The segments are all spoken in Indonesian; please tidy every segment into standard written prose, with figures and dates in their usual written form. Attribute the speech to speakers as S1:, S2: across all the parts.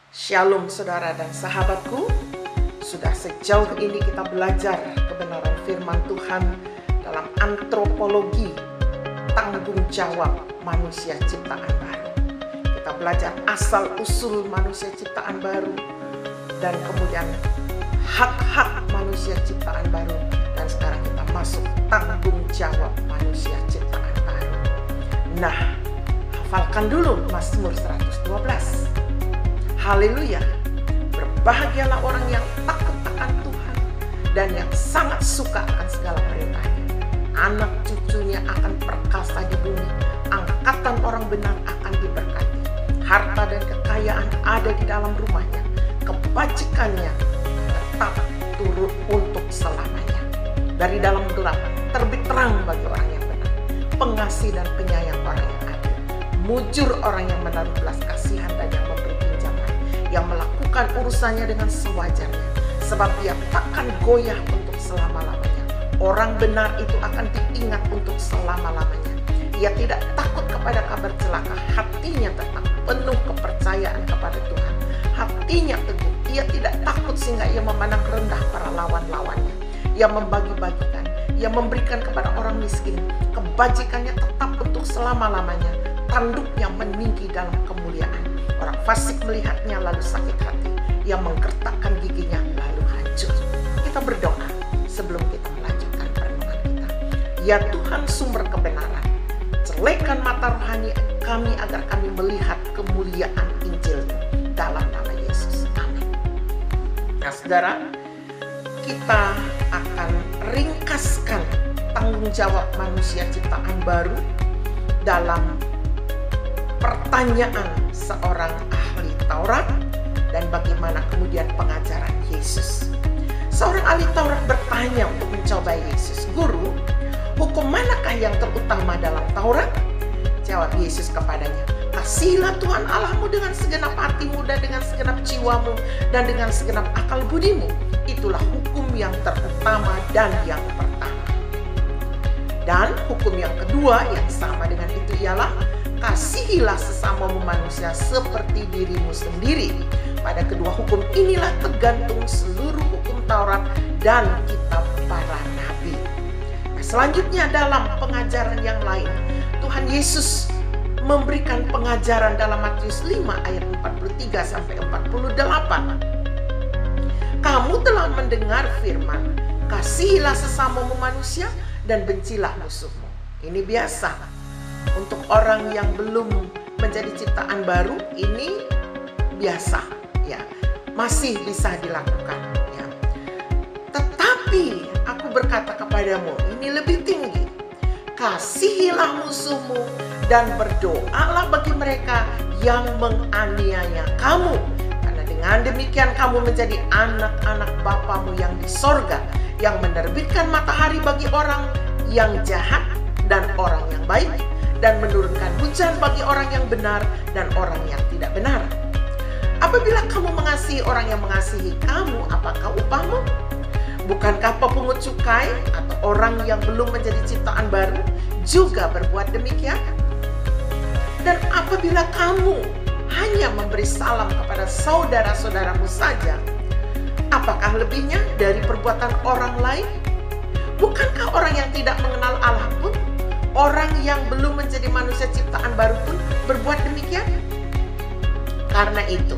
S1: Shalom saudara dan sahabatku. Sudah sejauh ini kita belajar kebenaran firman Tuhan dalam antropologi tanggung jawab manusia ciptaan baru. Kita belajar asal usul manusia ciptaan baru dan kemudian hak-hak manusia ciptaan baru, dan sekarang kita masuk tanggung jawab manusia ciptaan baru. Nah, hafalkan dulu Mazmur 112. Haleluya. Berbahagialah orang yang takut akan Tuhan dan yang sangat suka akan segala perintahnya. Anak cucunya akan perkasa di bumi, angkatan orang benar akan diberkati. Harta dan kekayaan ada di dalam rumahnya, kebajikannya tetap turut untuk selamanya. Dari dalam gelap terbit terang bagi orang yang benar, pengasih dan penyayang orang yang adil, mujur orang yang menaruh belas kasihan dan yang memberi pinjaman, yang melakukan urusannya dengan sewajarnya, sebab dia takkan goyah untuk selama-lamanya. Orang benar itu akan diingat untuk selama-lamanya. Ia tidak takut kepada kabar celaka, hatinya tetap penuh kepercayaan kepada Tuhan. Hatinya teguh, ia tidak takut sehingga ia memandang rendah para lawan-lawannya. Ia membagi-bagikan, ia memberikan kepada orang miskin. Kebajikannya tetap untuk selama-lamanya. Tanduknya meninggi dalam kemuliaan. Orang fasik melihatnya lalu sakit hati. Ia menggertakkan giginya lalu hancur. Kita berdoa sebelum kita melanjutkan perenungan kita. Ya Tuhan, sumber kebenaran, cerahkan mata rohani kami agar kami melihat kemuliaan Injil-Mu dalam nama Yesus. Amin. Nah saudara, kita akan ringkaskan tanggung jawab manusia ciptaan baru dalam pertanyaan seorang ahli Taurat dan bagaimana kemudian pengajaran Yesus. Seorang ahli Taurat bertanya untuk mencoba Yesus, "Guru, hukum manakah yang terutama dalam Taurat?" Jawab Yesus kepadanya, "Kasihilah Tuhan Allahmu dengan segenap hatimu dan dengan segenap jiwamu dan dengan segenap akal budimu. Itulah hukum yang terutama dan yang pertama. Dan hukum yang kedua yang sama dengan itu ialah, kasihilah sesamamu manusia seperti dirimu sendiri. Pada kedua hukum inilah tergantung seluruh hukum Taurat dan kitab para nabi." Nah, selanjutnya dalam pengajaran yang lain, Tuhan Yesus memberikan pengajaran dalam Matius 5 ayat 43 sampai 48. "Kamu telah mendengar firman, kasihilah sesamamu manusia dan bencilah musuhmu." Ini biasa. Untuk orang yang belum menjadi ciptaan baru, ini biasa, ya, masih bisa dilakukan, ya. Tetapi aku berkata kepadamu, ini lebih tinggi. Kasihilah musuhmu dan berdoalah bagi mereka yang menganiaya kamu. Karena dengan demikian kamu menjadi anak-anak Bapamu yang di sorga, yang menerbitkan matahari bagi orang yang jahat dan orang yang baik, dan menurunkan hujan bagi orang yang benar dan orang yang tidak benar. Apabila kamu mengasihi orang yang mengasihi kamu, apakah upahmu? Bukankah pemungut cukai atau orang yang belum menjadi ciptaan baru juga berbuat demikian? Dan apabila kamu hanya memberi salam kepada saudara-saudaramu saja, apakah lebihnya dari perbuatan orang lain? Bukankah orang yang tidak mengenal Allah pun, orang yang belum menjadi manusia ciptaan baru pun berbuat demikian? Karena itu,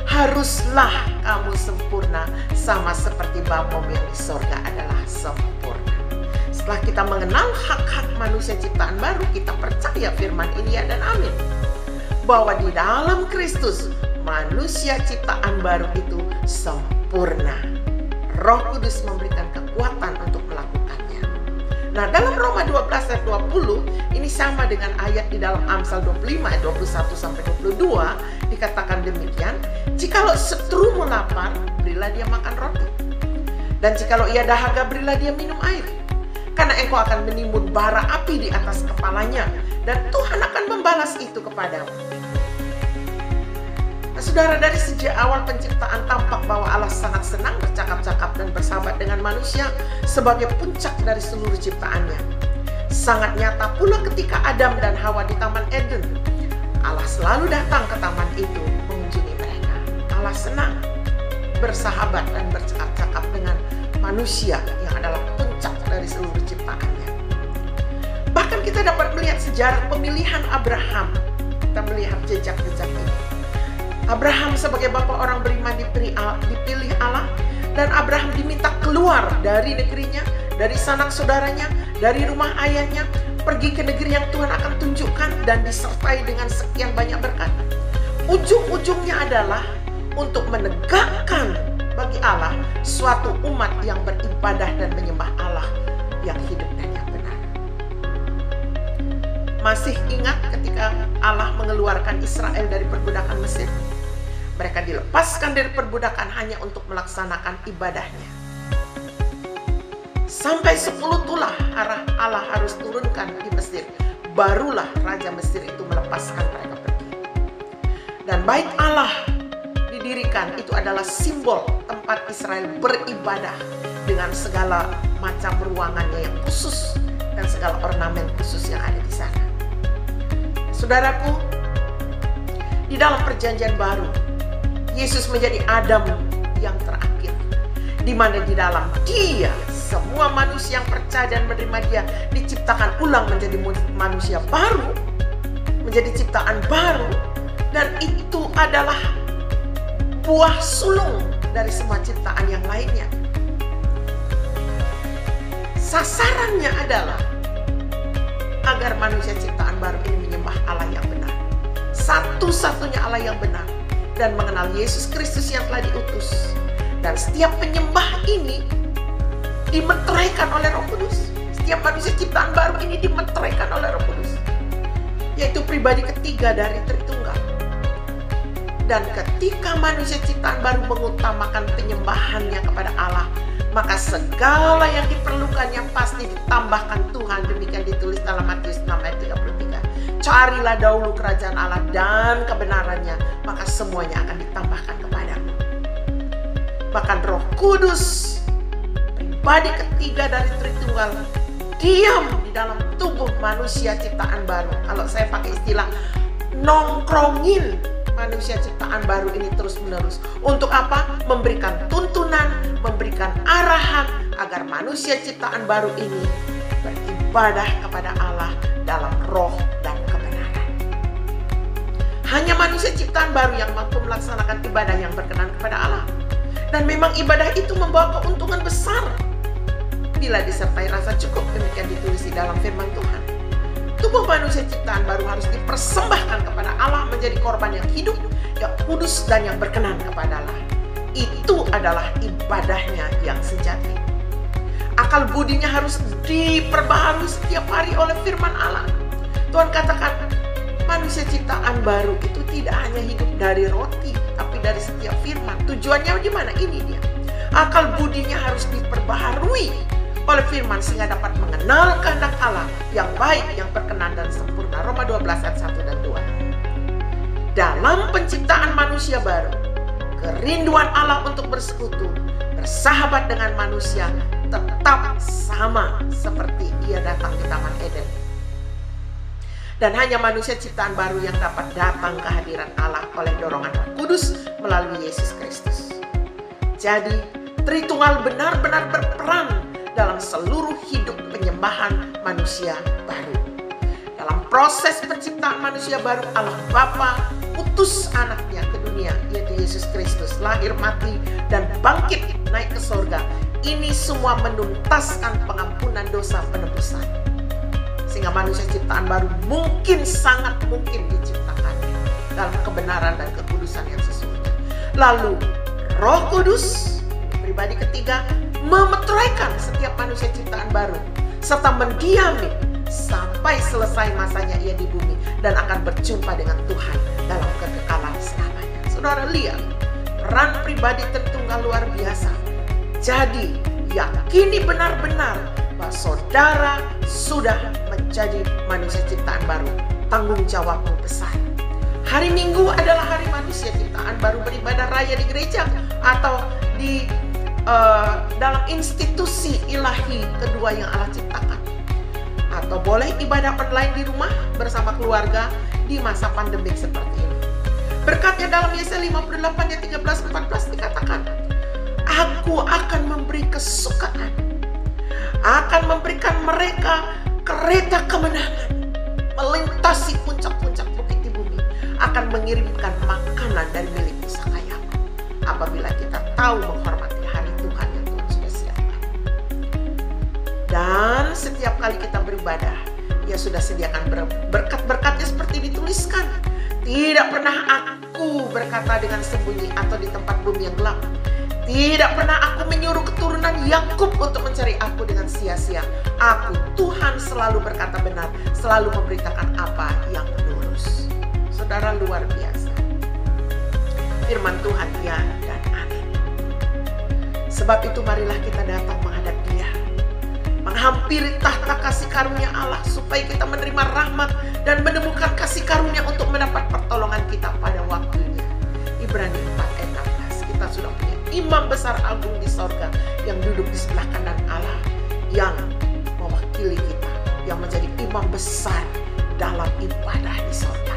S1: haruslah kamu sempurna sama seperti Bapamu yang di sorga adalah sempurna. Setelah kita mengenal hak-hak manusia ciptaan baru, kita percaya firman ini ya dan amin. Bahwa di dalam Kristus, manusia ciptaan baru itu sempurna. Roh Kudus memberikan kekuatan untuk melakukannya. Nah, dalam Roma 12 ayat 20, ini sama dengan ayat di dalam Amsal 25 ayat 21 sampai 22, dikatakan demikian, "Jikalau seterumu lapar, berilah dia makan roti. Dan jikalau ia dahaga, berilah dia minum air. Karena engkau akan menimbun bara api di atas kepalanya, dan Tuhan akan membalas itu kepadamu." Nah, saudara, dari sejak awal penciptaan tampak bahwa Allah sangat senang bercakap-cakap dan bersahabat dengan manusia sebagai puncak dari seluruh ciptaannya. Sangat nyata pula ketika Adam dan Hawa di Taman Eden. Allah selalu datang ke taman itu mengunjungi mereka. bersahabat dan bercakap-cakap dengan manusia yang adalah puncak dari seluruh ciptaannya. Bahkan kita dapat melihat sejarah pemilihan Abraham. Kita melihat jejak-jejak ini. Abraham sebagai bapa orang beriman dipilih Allah, dan Abraham diminta keluar dari negerinya, dari sanak saudaranya, dari rumah ayahnya, pergi ke negeri yang Tuhan akan tunjukkan dan disertai dengan sekian banyak berkat. Ujung-ujungnya adalah untuk menegakkan bagi Allah suatu umat yang beribadah dan menyembah Allah yang hidup dan yang benar. Masih ingat ketika Allah mengeluarkan Israel dari perbudakan Mesir? Mereka dilepaskan dari perbudakan hanya untuk melaksanakan ibadahnya. Sampai 10 tulah Allah harus turunkan di Mesir. Barulah Raja Mesir itu melepaskan mereka pergi. Dan bait Allah didirikan itu adalah simbol tempat Israel beribadah dengan segala macam ruangannya yang khusus dan segala ornamen khusus yang ada di sana. Saudaraku, di dalam perjanjian baru, Yesus menjadi Adam yang terakhir, di mana di dalam Dia semua manusia yang percaya dan menerima Dia diciptakan ulang menjadi manusia baru, menjadi ciptaan baru, dan itu adalah buah sulung dari semua ciptaan yang lainnya. Sasarannya adalah agar manusia ciptaan baru ini menyembah Allah yang benar, satu-satunya Allah yang benar, dan mengenal Yesus Kristus yang telah diutus. Dan setiap penyembah ini dimeteraikan oleh Roh Kudus. Setiap manusia ciptaan baru ini dimeteraikan oleh Roh Kudus, yaitu pribadi ketiga dari Tritunggal. Dan ketika manusia ciptaan baru mengutamakan penyembahannya kepada Allah, maka segala yang diperlukan yang pasti ditambahkan Tuhan. Demikian ditulis dalam Matius 6 ayat 33. Carilah dahulu kerajaan Allah dan kebenarannya, maka semuanya akan ditambahkan kepadamu. Bahkan Roh Kudus, pribadi ketiga dari Tritunggal, diam di dalam tubuh manusia ciptaan baru. Kalau saya pakai istilah, nongkrongin manusia ciptaan baru ini terus-menerus. Untuk apa? Memberikan tuntunan, memberikan arahan agar manusia ciptaan baru ini beribadah kepada Allah dalam roh dan kebenaran. Hanya manusia ciptaan baru yang mampu melaksanakan ibadah yang berkenan kepada Allah. Dan memang ibadah itu membawa keuntungan besar bila disertai rasa cukup. Demikian ditulis di dalam firman Tuhan. Tubuh manusia ciptaan baru harus dipersembahkan kepada Allah menjadi korban yang hidup, yang kudus, dan yang berkenan kepada Allah. Itu adalah ibadahnya yang sejati. Akal budinya harus diperbaharui setiap hari oleh firman Allah. Tuhan katakan, manusia ciptaan baru itu tidak hanya hidup dari roti, tapi dari setiap firman. Tujuannya di mana? Ini dia. Akal budinya harus diperbaharui oleh firman sehingga dapat mengenal kehendak Allah yang baik, yang berkenan dan sempurna. Roma 12 ayat 1 dan 2. Dalam penciptaan manusia baru, kerinduan Allah untuk bersekutu, bersahabat dengan manusia tetap sama seperti Ia datang di Taman Eden. Dan hanya manusia ciptaan baru yang dapat datang ke hadirat Allah oleh dorongan Roh Kudus melalui Yesus Kristus. Jadi, Tritunggal benar-benar berperan dalam seluruh hidup penyembahan manusia baru. Dalam proses penciptaan manusia baru, Allah Bapa utus anaknya ke dunia, yaitu Yesus Kristus, lahir, mati, dan bangkit naik ke surga. Ini semua menuntaskan pengampunan dosa penebusan. Sehingga manusia ciptaan baru mungkin, sangat mungkin diciptakan dalam kebenaran dan kekudusan yang sesungguhnya. Lalu Roh Kudus, pribadi ketiga, memeteraikan setiap manusia ciptaan baru serta mendiami sampai selesai masanya ia di bumi dan akan berjumpa dengan Tuhan dalam kekekalan selamanya. Saudara lihat, peran pribadi Tritunggal luar biasa. Jadi, yakini benar-benar bahwa saudara sudah menjadi manusia ciptaan baru. Tanggung jawabmu besar. Hari Minggu adalah hari manusia ciptaan baru beribadah raya di gereja atau di dalam institusi ilahi kedua yang Allah ciptakan. Atau boleh ibadah online di rumah bersama keluarga di masa pandemik seperti ini. Berkatnya dalam Yesaya 58 ayat 13-14 dikatakan, kesukaan, akan memberikan mereka kereta kemenangan, melintasi puncak-puncak bukit di bumi, akan mengirimkan makanan dari milik pusakayaku. Apabila kita tahu menghormati hari Tuhan yang Tuhan sudah siapkan. Dan setiap kali kita beribadah, Ia sudah sediakan berkat-berkatnya seperti dituliskan. Tidak pernah aku berkata dengan sembunyi atau di tempat bumi yang gelap. Tidak pernah aku menyuruh keturunan Yakub untuk mencari aku dengan sia-sia. Aku, Tuhan, selalu berkata benar, selalu memberitakan apa yang lurus. Saudara, luar biasa. Firman Tuhan ya dan amin. Sebab itu marilah kita datang menghadap Dia, menghampiri tahta kasih karunia Allah, supaya kita menerima rahmat dan menemukan kasih karunia untuk mendapat pertolongan kita pada waktunya. Ibrani 4 ayat 16. Kita sudah punya Imam besar agung di sorga yang duduk di sebelah kanan Allah, yang mewakili kita, yang menjadi imam besar dalam ibadah di sorga.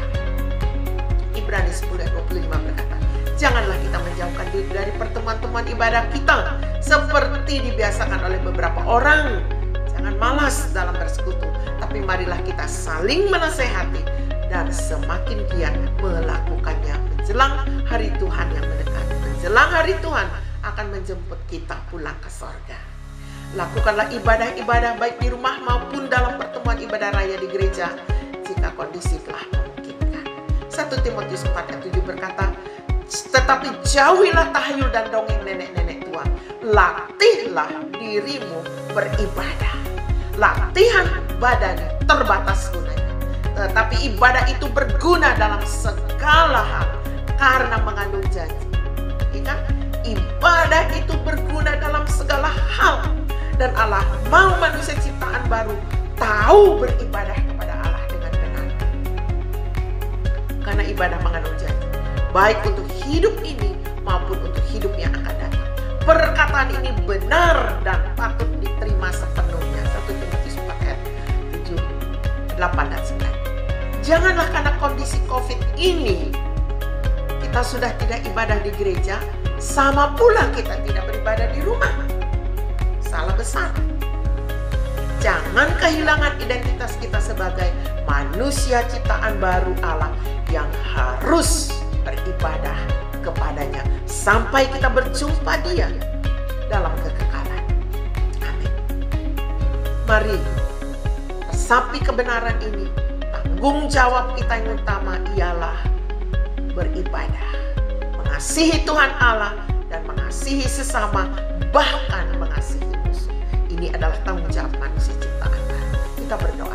S1: Ibrani 10 ayat 25 berkata, janganlah kita menjauhkan diri dari pertemuan-temuan ibadah kita seperti dibiasakan oleh beberapa orang. Jangan malas dalam bersekutu, tapi marilah kita saling menasehati dan semakin giat melakukannya menjelang hari Tuhan yang mendekat. Menjelang hari Tuhan akan menjemput kita pulang ke sorga. Lakukanlah ibadah-ibadah baik di rumah maupun dalam pertemuan ibadah raya di gereja jika kondisi telah memungkinkan. 1 Timotius 4 ayat 7 berkata, tetapi jauhilah tahayul dan dongeng nenek-nenek tua. Latihlah dirimu beribadah. Latihan badan terbatas gunanya, tetapi ibadah itu berguna dalam segala hal karena mengandung janji. Ingat, ibadah itu berguna dalam segala hal, dan Allah mau manusia ciptaan baru tahu beribadah kepada Allah dengan benar. Karena ibadah mengandung janji, baik untuk hidup ini maupun untuk hidup yang akan datang. Perkataan ini benar dan patut diterima sepenuhnya. 1 Timotius 4 ayat 7, 8 dan 9. Janganlah karena kondisi COVID ini kita sudah tidak ibadah di gereja, sama pula kita tidak beribadah di rumah. Salah besar. Jangan kehilangan identitas kita sebagai manusia ciptaan baru Allah yang harus beribadah kepadanya sampai kita berjumpa Dia dalam kekekalan. Amin. Mari resapi kebenaran ini. Tanggung jawab kita yang utama ialah beribadah, mengasihi Tuhan Allah dan mengasihi sesama, bahkan mengasihi musuh. Ini adalah tanggung jawab manusia ciptaan baru. Kita berdoa.